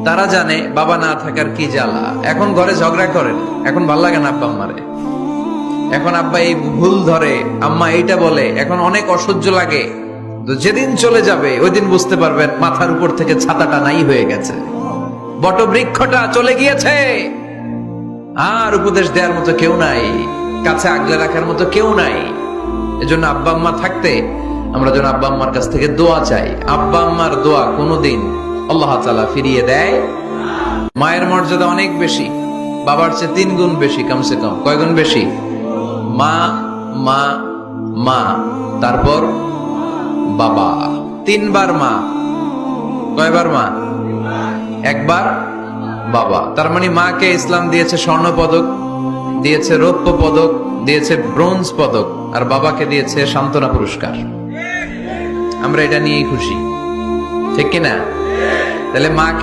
তারা জানে বাবা না থাকার কি জ্বালা। এখন ঘরে ঝগড়া করেন, এখন ভাল লাগে না আব্বা আম্মারে, এখন আব্বা এই ভুল ধরে, আম্মা এইটা বলে, এখন অনেক অসহ্য লাগে। তো যেদিন চলে যাবে ওই দিন বুঝতে পারবেন মাথার উপর থেকে ছাতাটা নাই হয়ে গেছে, বটবৃক্ষটা চলে গিয়েছে, আর উপদেশ দেওয়ার মতো কেউ নাই, কাছে আগলে রাখার মতো কেউ নাই। এজন্য আব্বা আম্মা থাকতে আমরা যেন আব্বা আম্মার কাছ থেকে দোয়া চাই। আব্বা আম্মার দোয়া কোনোদিন আল্লাহ তাআলা ফিরিয়ে দেয়। মায়ের মর্যাদা অনেক বেশি, বাবার চেয়ে 3 গুণ বেশি, কমসে কম। কয় গুণ বেশি? মা মা মা, তারপর বাবা। 3 বার মা। কয়বার মা? একবার বাবা। তার মানে মাকে ইসলাম দিয়েছে স্বর্ণ পদক, দিয়েছে রৌপ্য পদক, দিয়েছে ব্রোঞ্জ পদক, আর বাবাকে দিয়েছে সান্ত্বনা পুরস্কার। আমরা এটা নিয়েই খুশি, ঠিক কিনা? তাহলে মাকে